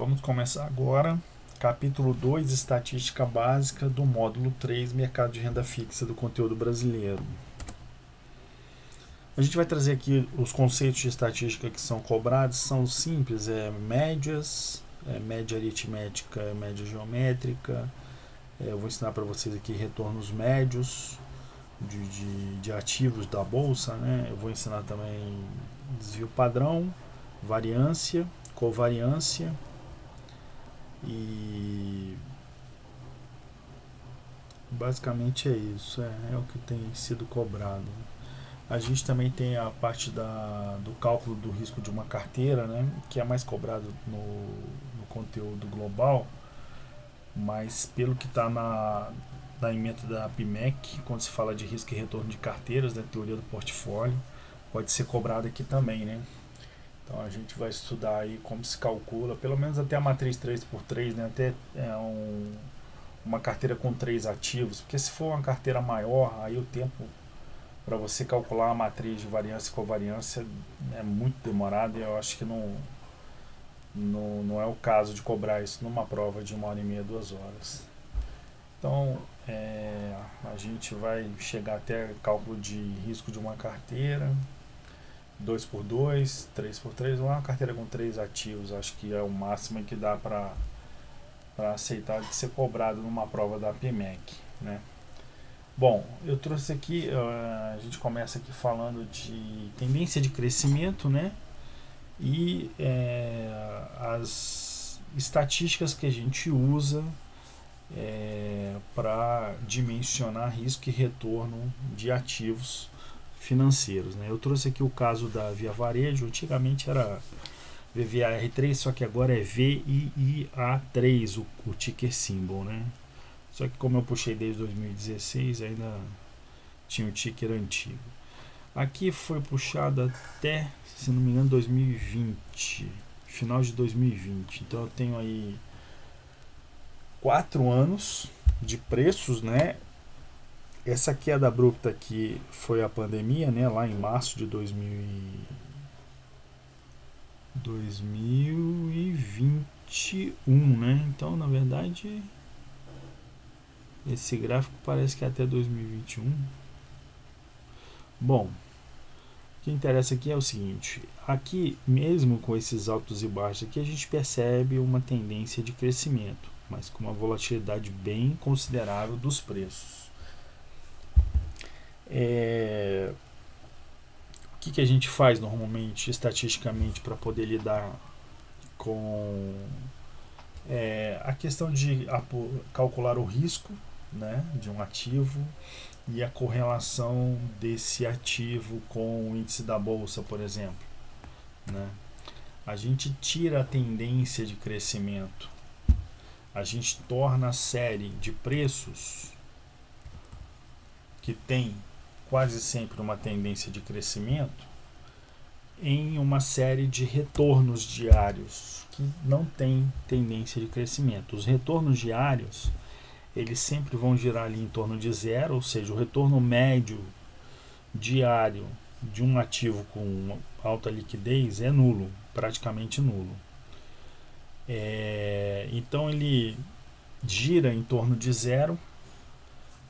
Vamos começar agora, capítulo 2, estatística básica do módulo 3, mercado de renda fixa do conteúdo brasileiro. A gente vai trazer aqui os conceitos de estatística que são cobrados, são simples, médias, média aritmética, média geométrica. Eu vou ensinar para vocês aqui retornos médios de ativos da bolsa, né? Eu vou ensinar também desvio padrão, variância, covariância e basicamente é isso, é o que tem sido cobrado. A gente também tem a parte do cálculo do risco de uma carteira, né, que é mais cobrado no conteúdo global, mas pelo que está na ementa da PMEC, quando se fala de risco e retorno de carteiras, né, teoria do portfólio, pode ser cobrado aqui também, né? Então a gente vai estudar aí como se calcula, pelo menos até a matriz 3x3, né, até uma carteira com 3 ativos, porque se for uma carteira maior, aí o tempo para você calcular a matriz de variância e covariância é muito demorado e eu acho que não é o caso de cobrar isso numa prova de 1h30, 2 horas. Então a gente vai chegar até cálculo de risco de uma carteira, 2x2, 3x3, uma carteira com 3 ativos, acho que é o máximo que dá para aceitar de ser cobrado numa prova da PMEC, né? Bom, eu trouxe aqui, a gente começa aqui falando de tendência de crescimento, né? E as estatísticas que a gente usa para dimensionar risco e retorno de ativos financeiros, né? Eu trouxe aqui o caso da Via Varejo, antigamente era VVAR3, só que agora é VIIA3 o ticker symbol, né? Só que como eu puxei desde 2016, ainda tinha o ticker antigo. Aqui foi puxado até, se não me engano, 2020, final de 2020. Então eu tenho aí 4 anos de preços, né? Essa queda abrupta aqui foi a pandemia, né? Lá em março de 2021, né? Então, na verdade, esse gráfico parece que é até 2021. Bom, o que interessa aqui é o seguinte, aqui mesmo com esses altos e baixos aqui, a gente percebe uma tendência de crescimento, mas com uma volatilidade bem considerável dos preços. O que a gente faz normalmente, estatisticamente, para poder lidar com a questão de calcular o risco, né, de um ativo e a correlação desse ativo com o índice da bolsa, por exemplo, né? A gente tira a tendência de crescimento, a gente torna a série de preços que tem quase sempre uma tendência de crescimento em uma série de retornos diários que não tem tendência de crescimento. Os retornos diários, eles sempre vão girar ali em torno de zero, ou seja, o retorno médio diário de um ativo com alta liquidez é nulo, praticamente nulo. Então ele gira em torno de zero.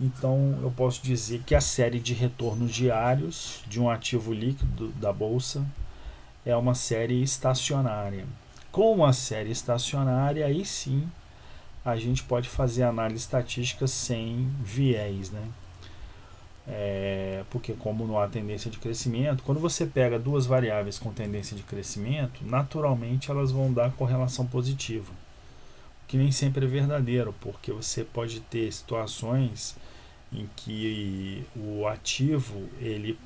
Então eu posso dizer que a série de retornos diários de um ativo líquido da bolsa é uma série estacionária. Com uma série estacionária, aí sim a gente pode fazer análise estatística sem viés, né? Porque como não há tendência de crescimento, quando você pega duas variáveis com tendência de crescimento, naturalmente elas vão dar correlação positiva, o que nem sempre é verdadeiro, porque você pode ter situações em que o ativo ele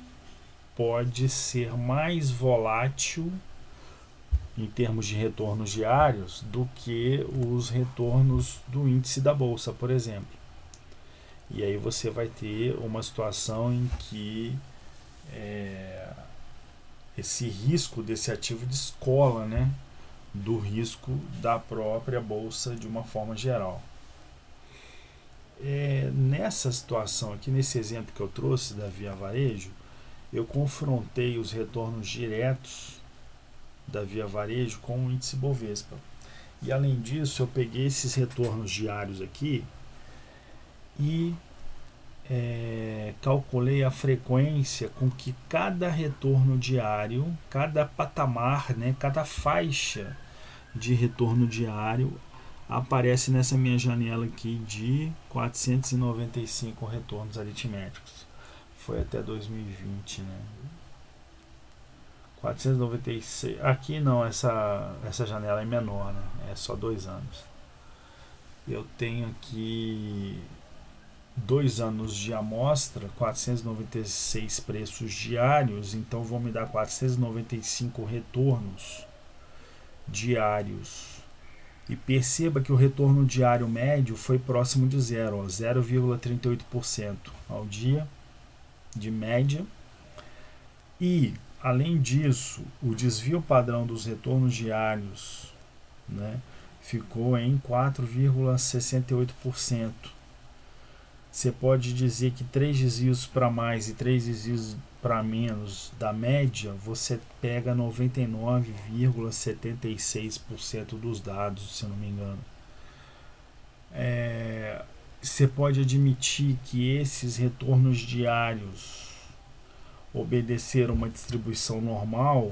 pode ser mais volátil em termos de retornos diários do que os retornos do índice da bolsa, por exemplo. E aí você vai ter uma situação em que esse risco desse ativo descola, né, do risco da própria bolsa de uma forma geral. Nessa situação aqui, nesse exemplo que eu trouxe da Via Varejo, eu confrontei os retornos diretos da Via Varejo com o índice Bovespa. E além disso, eu peguei esses retornos diários aqui e calculei a frequência com que cada retorno diário, cada patamar, né, cada faixa de retorno diário aparece nessa minha janela aqui de 495 retornos aritméticos. Foi até 2020, né? 496. Aqui não, essa janela é menor, né? É só 2 anos. Eu tenho aqui 2 anos de amostra, 496 preços diários, então vão me dar 495 retornos diários. E perceba que o retorno diário médio foi próximo de zero, 0,38% ao dia de média. E, além disso, o desvio padrão dos retornos diários, né, ficou em 4,68%. Você pode dizer que 3 desvios para mais e 3 desvios para menos da média, você pega 99,76% dos dados, se não me engano. Você pode admitir que esses retornos diários obedeceram uma distribuição normal,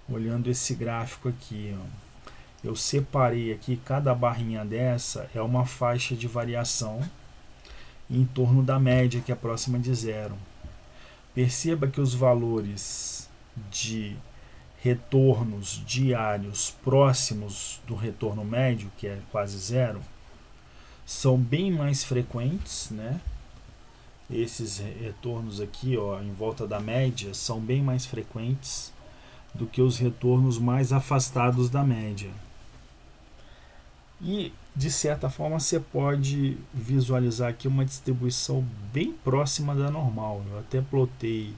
olhando esse gráfico aqui. Eu separei aqui, cada barrinha dessa é uma faixa de variação em torno da média, que é próxima de zero. Perceba que os valores de retornos diários próximos do retorno médio, que é quase zero, são bem mais frequentes, né? Esses retornos aqui, ó, em volta da média, são bem mais frequentes do que os retornos mais afastados da média. E, de certa forma, você pode visualizar aqui uma distribuição bem próxima da normal. Eu até plotei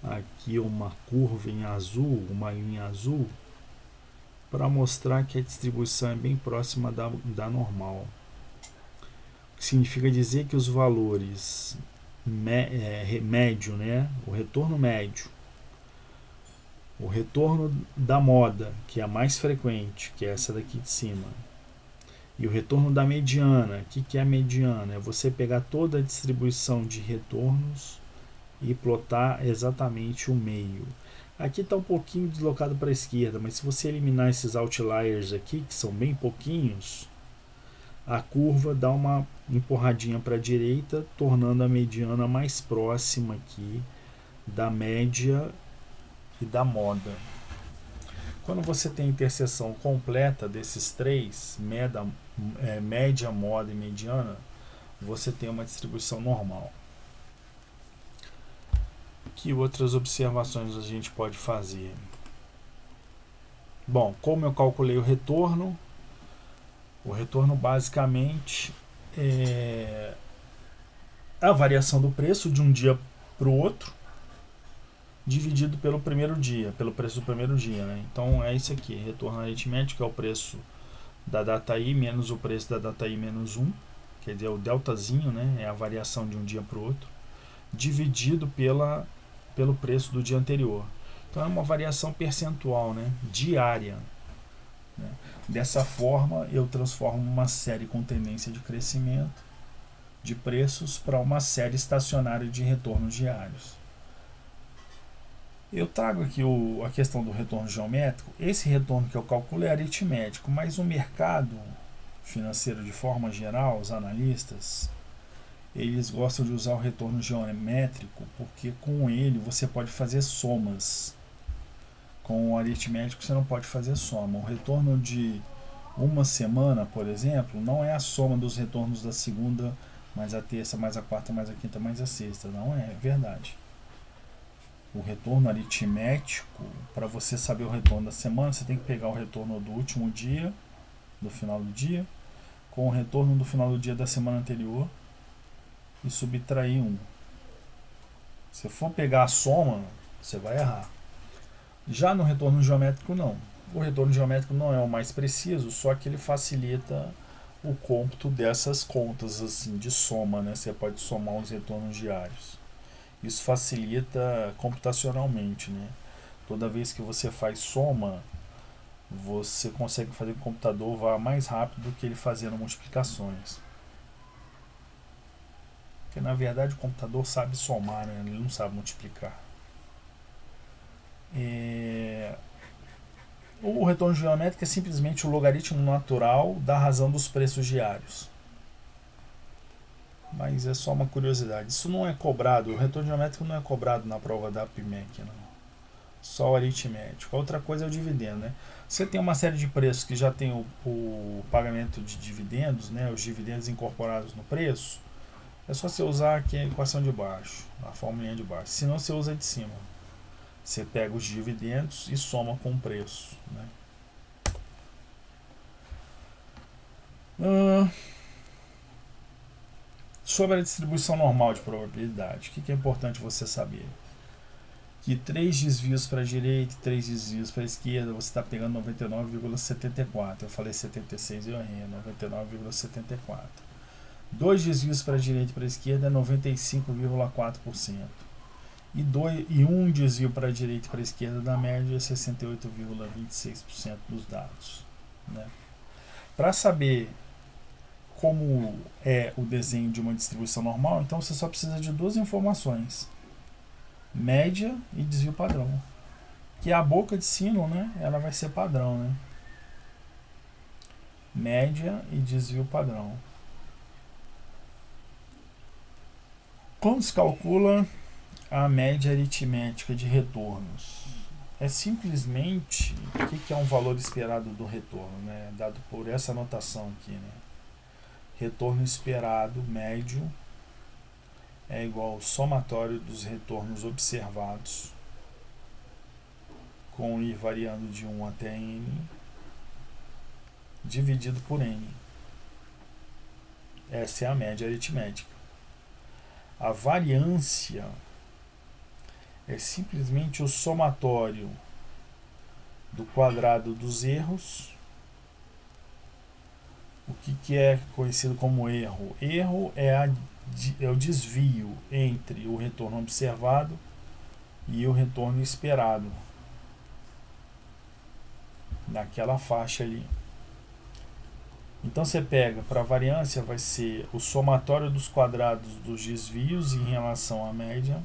aqui uma curva em azul, uma linha azul, para mostrar que a distribuição é bem próxima da normal. O que significa dizer que os valores médio, né, o retorno médio, o retorno da moda, que é a mais frequente, que é essa daqui de cima, e o retorno da mediana. O que é a mediana? É você pegar toda a distribuição de retornos e plotar exatamente o meio. Aqui está um pouquinho deslocado para a esquerda, mas se você eliminar esses outliers aqui, que são bem pouquinhos, a curva dá uma empurradinha para a direita, tornando a mediana mais próxima aqui da média e da moda. Quando você tem a interseção completa desses três, média, moda e mediana, você tem uma distribuição normal. Que outras observações a gente pode fazer? Bom, como eu calculei o retorno basicamente é a variação do preço de um dia para o outro, dividido pelo primeiro dia, pelo preço do primeiro dia, né? Então é isso aqui, retorno aritmético é o preço da data I menos o preço da data I menos 1, quer dizer, o deltazinho, né? É a variação de um dia para o outro, dividido pelo preço do dia anterior. Então é uma variação percentual, né? Diária. Né? Dessa forma, eu transformo uma série com tendência de crescimento de preços para uma série estacionária de retornos diários. Eu trago aqui a questão do retorno geométrico. Esse retorno que eu calculo é aritmético, mas o mercado financeiro, de forma geral, os analistas, eles gostam de usar o retorno geométrico porque com ele você pode fazer somas. Com o aritmético você não pode fazer soma. O retorno de uma semana, por exemplo, não é a soma dos retornos da segunda, mais a terça, mais a quarta, mais a quinta, mais a sexta. Não é verdade. O retorno aritmético, para você saber o retorno da semana, você tem que pegar o retorno do último dia, do final do dia, com o retorno do final do dia da semana anterior e subtrair 1. Se for pegar a soma, você vai errar. Já no retorno geométrico, não. O retorno geométrico não é o mais preciso, só que ele facilita o cômputo dessas contas assim, de soma, né? Você pode somar os retornos diários. Isso facilita computacionalmente, né? Toda vez que você faz soma você consegue fazer que o computador vá mais rápido do que ele fazendo multiplicações. Porque na verdade o computador sabe somar, né? Ele não sabe multiplicar. O retorno geométrico é simplesmente o logaritmo natural da razão dos preços diários. Mas é só uma curiosidade. Isso não é cobrado, o retorno geométrico não é cobrado na prova da PMEC, não. Só o aritmético. A outra coisa é o dividendo, né? Você tem uma série de preços que já tem o pagamento de dividendos, né? Os dividendos incorporados no preço. É só você usar aqui a equação de baixo, a fórmula de baixo. Se não, você usa a de cima. Você pega os dividendos e soma com o preço, né? Sobre a distribuição normal de probabilidade, o que é importante você saber? Que 3 desvios para a direita e 3 desvios para a esquerda, você está pegando 99,74. Eu falei 76 e eu errei, 99,74. 2 desvios para a direita e para a esquerda é 95,4%. E um desvio para a direita e para a esquerda da média é 68,26% dos dados, né? Para saber como é o desenho de uma distribuição normal, então você só precisa de duas informações: média e desvio padrão. Que é a boca de sino, né? Ela vai ser padrão, né? Média e desvio padrão. Como se calcula a média aritmética de retornos? É simplesmente o que é um valor esperado do retorno, né? Dado por essa notação aqui, né? Retorno esperado médio é igual ao somatório dos retornos observados, com i variando de 1 até n, dividido por n. Essa é a média aritmética. A variância é simplesmente o somatório do quadrado dos erros. O que é conhecido como erro? Erro é o desvio entre o retorno observado e o retorno esperado naquela faixa ali. Então você pega, para a variância vai ser o somatório dos quadrados dos desvios em relação à média,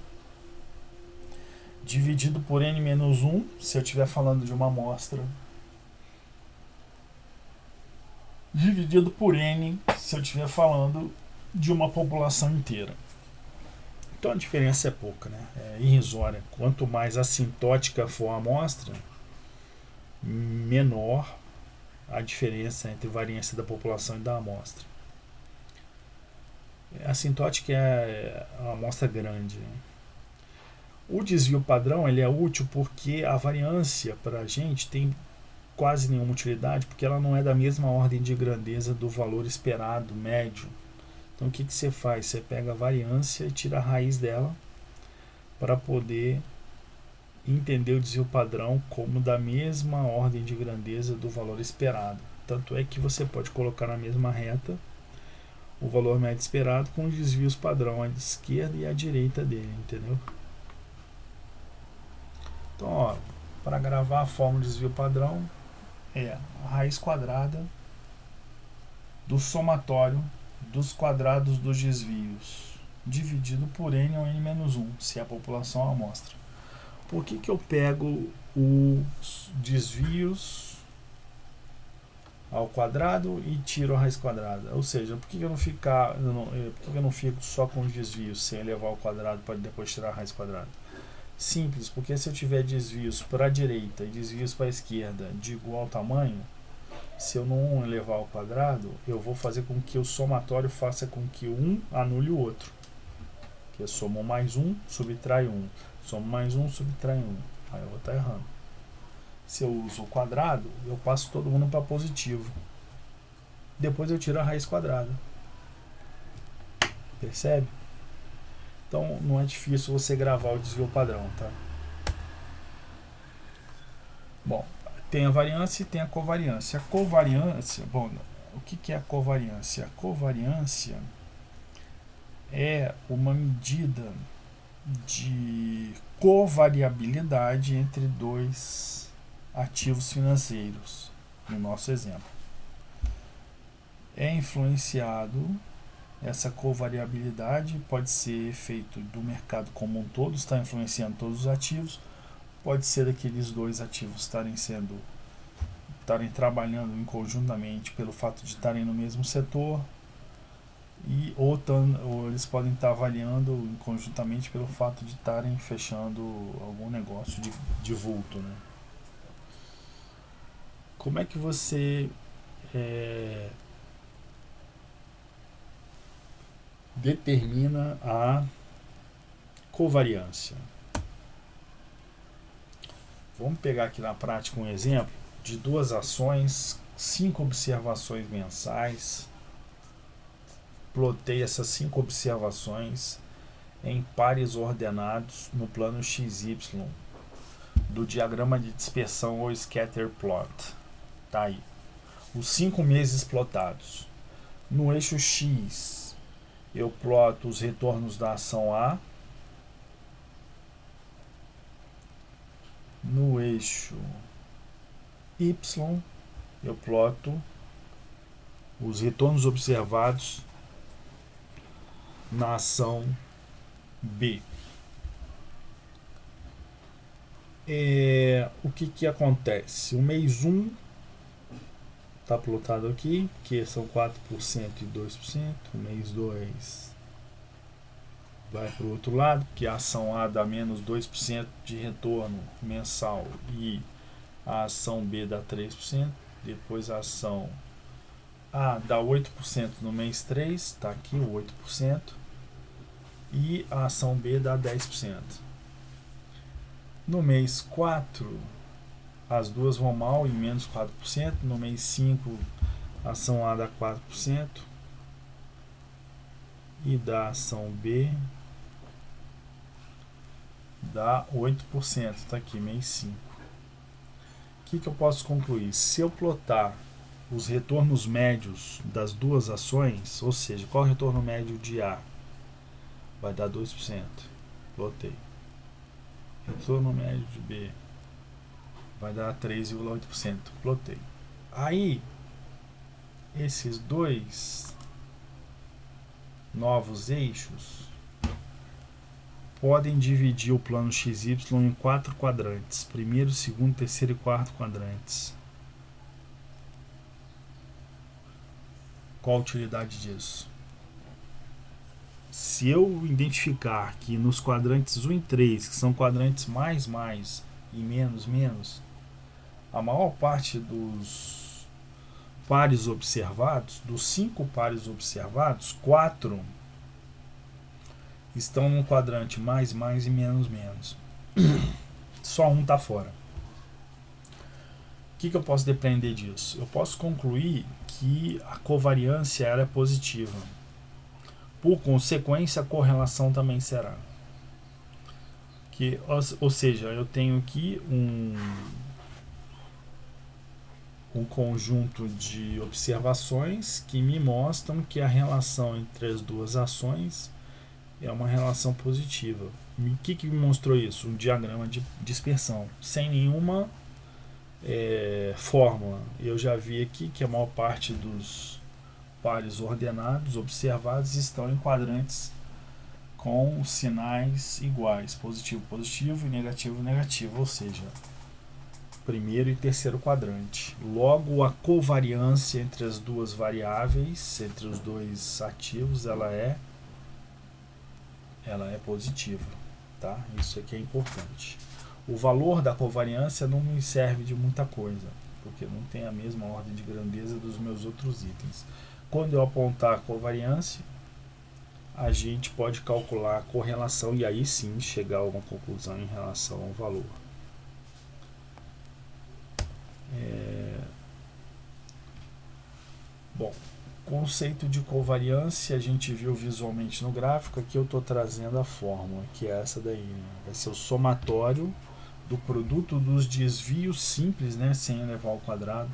dividido por n-1, se eu estiver falando de uma amostra, dividido por n, se eu estiver falando de uma população inteira. Então a diferença é pouca, né? É irrisória. Quanto mais assintótica for a amostra, menor a diferença entre variância da população e da amostra. A assintótica é uma amostra grande. O desvio padrão ele é útil porque a variância para a gente tem quase nenhuma utilidade, porque ela não é da mesma ordem de grandeza do valor esperado, médio. Então o que você faz? Você pega a variância e tira a raiz dela para poder entender o desvio padrão como da mesma ordem de grandeza do valor esperado. Tanto é que você pode colocar na mesma reta o valor médio esperado com os desvios padrão à esquerda e à direita dele, entendeu? Então, ó, para gravar a fórmula de desvio padrão é a raiz quadrada do somatório dos quadrados dos desvios dividido por n ou n-1, se é a população ou a amostra. Por que eu pego os desvios ao quadrado e tiro a raiz quadrada? Ou seja, por que eu não fico só com os desvios sem elevar ao quadrado para depois tirar a raiz quadrada? Simples, porque se eu tiver desvios para a direita e desvios para a esquerda de igual tamanho, se eu não elevar ao quadrado, eu vou fazer com que o somatório faça com que um anule o outro. Que é soma mais um, subtrai um. Soma mais um, subtrai um. Aí eu vou estar errando. Se eu uso o quadrado, eu passo todo mundo para positivo. Depois eu tiro a raiz quadrada. Percebe? Então não é difícil você gravar o desvio padrão, tá? Bom, tem a variância e tem a covariância. A covariância, bom, o que é a covariância? A covariância é uma medida de covariabilidade entre dois ativos financeiros, no nosso exemplo. É influenciado, essa covariabilidade pode ser efeito do mercado como um todo, está influenciando todos os ativos, pode ser daqueles dois ativos estarem trabalhando conjuntamente pelo fato de estarem no mesmo setor, ou eles podem estar avaliando conjuntamente pelo fato de estarem fechando algum negócio de vulto, né? Como é que você determina a covariância? Vamos pegar aqui na prática um exemplo de 2 ações, 5 observações mensais. Plotei essas 5 observações em pares ordenados no plano XY do diagrama de dispersão ou scatter plot. Tá aí. Os 5 meses plotados. No eixo X, eu ploto os retornos da ação A. No eixo Y, eu ploto os retornos observados na ação B. O que acontece? O mês 1 está plotado aqui, que são 4% e 2%. O mês 2 vai para o outro lado, que a ação A dá menos 2% de retorno mensal e a ação B dá 3%. Depois a ação A dá 8% no mês 3, está aqui o 8%. E a ação B dá 10%. No mês 4, as duas vão mal em menos 4%. No mês 5, a ação A dá 4%. E da ação B dá 8%. Está aqui, mês 5. O que eu posso concluir? Se eu plotar os retornos médios das duas ações, ou seja, qual é o retorno médio de A? Vai dar 2%. Plotei. Retorno médio de B vai dar 3,8%. Plotei. Aí, esses dois novos eixos podem dividir o plano XY em 4 quadrantes. Primeiro, segundo, terceiro e quarto quadrantes. Qual a utilidade disso? Se eu identificar que nos quadrantes 1 e 3, que são quadrantes mais e menos, a maior parte dos pares observados, dos 5 pares observados, 4 estão no quadrante mais e menos. Só um está fora. O que eu posso depender disso? Eu posso concluir que a covariância ela é positiva. Por consequência, a correlação também será. Ou seja, eu tenho aqui um conjunto de observações que me mostram que a relação entre as duas ações é uma relação positiva. O que me mostrou isso? Um diagrama de dispersão, sem nenhuma fórmula. Eu já vi aqui que a maior parte dos pares ordenados observados estão em quadrantes com sinais iguais, positivo, positivo e negativo, negativo, ou seja, primeiro e terceiro quadrante. Logo, a covariância entre as duas variáveis, entre os dois ativos, ela é positiva, tá? Isso aqui é importante. O valor da covariância não me serve de muita coisa, porque não tem a mesma ordem de grandeza dos meus outros itens. Quando eu apontar a covariância, a gente pode calcular a correlação e aí sim chegar a uma conclusão em relação ao valor. Bom, conceito de covariância a gente viu visualmente no gráfico. Aqui eu estou trazendo a fórmula, que é essa daí, né? Vai ser o somatório do produto dos desvios simples, né, sem elevar ao quadrado,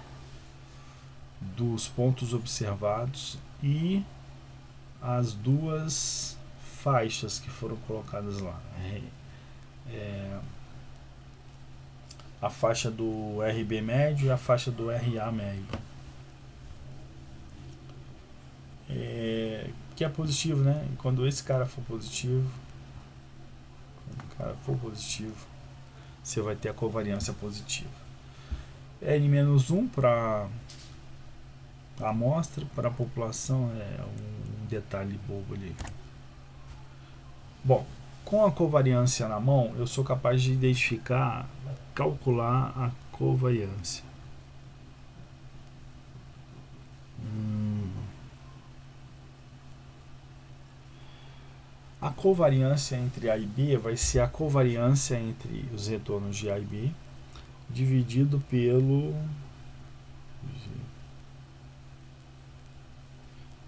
dos pontos observados e as duas faixas que foram colocadas lá. a faixa do RB médio e a faixa do RA médio. Que é positivo, né? E quando esse cara for positivo, você vai ter a covariância positiva. N-1 para a amostra, para a população é um detalhe bobo ali. Bom, com a covariância na mão, eu sou capaz de identificar, calcular a covariância. A covariância entre A e B vai ser a covariância entre os retornos de A e B dividido pelo...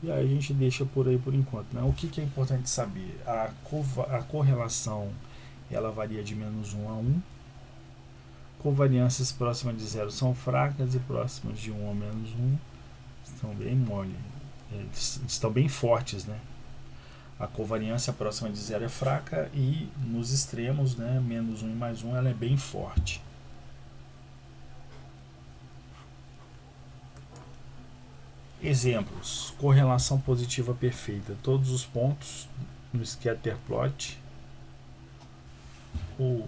E aí a gente deixa por aí por enquanto, né? O que é importante saber? A correlação ela varia de -1 a 1. Covariâncias próximas de 0 são fracas e próximas de 1 a -1 estão bem mole. Estão bem fortes, né? A covariância próxima de 0 é fraca e nos extremos, né, -1 e +1, ela é bem forte. Exemplos: correlação positiva perfeita. Todos os pontos no scatter plot ou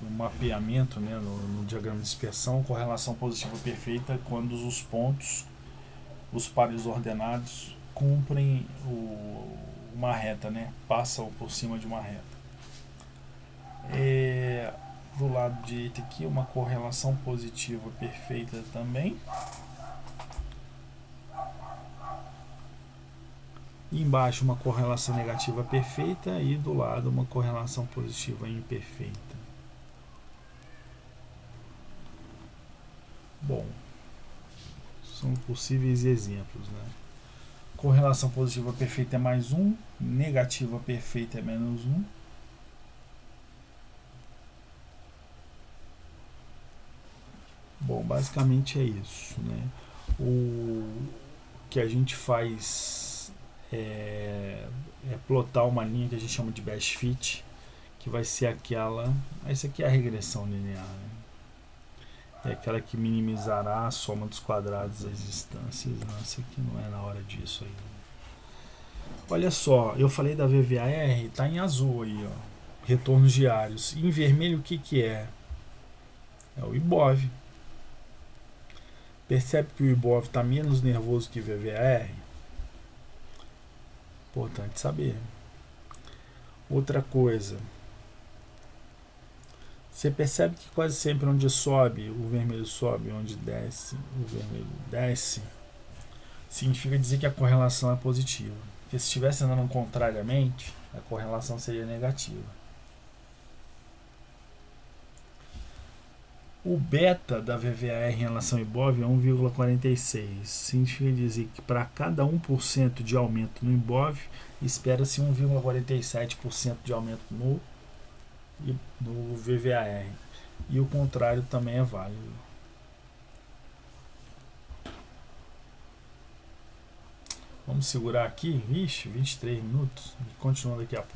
no mapeamento, né, no diagrama de dispersão, correlação positiva perfeita quando os pontos, os pares ordenados, cumprem uma reta, né, passam por cima de uma reta. Do lado direito aqui, uma correlação positiva perfeita também. E embaixo uma correlação negativa perfeita e do lado uma correlação positiva imperfeita. Bom, são possíveis exemplos, né? Correlação positiva perfeita é +1, negativa perfeita é -1. Bom, basicamente é isso, né? O que a gente faz é plotar uma linha que a gente chama de best fit, que vai ser aquela... Essa aqui é a regressão linear, né? É aquela que minimizará a soma dos quadrados das distâncias. Não, essa aqui não é na hora disso aí. Olha só, eu falei da VVAR, tá em azul aí, ó, retornos diários. E em vermelho o que é? É o IBOV. Percebe que o IBOV está menos nervoso que o VVAR? Importante saber. Outra coisa, você percebe que quase sempre onde sobe, o vermelho sobe, onde desce, o vermelho desce, significa dizer que a correlação é positiva. Porque se estivesse andando contrariamente, a correlação seria negativa. O beta da VVAR em relação ao IBOV é 1,46. Significa dizer que para cada 1% de aumento no IBOV, espera-se 1,47% de aumento no VVAR. E o contrário também é válido. Vamos segurar aqui. Ixi, 23 minutos. Continuando daqui a pouco.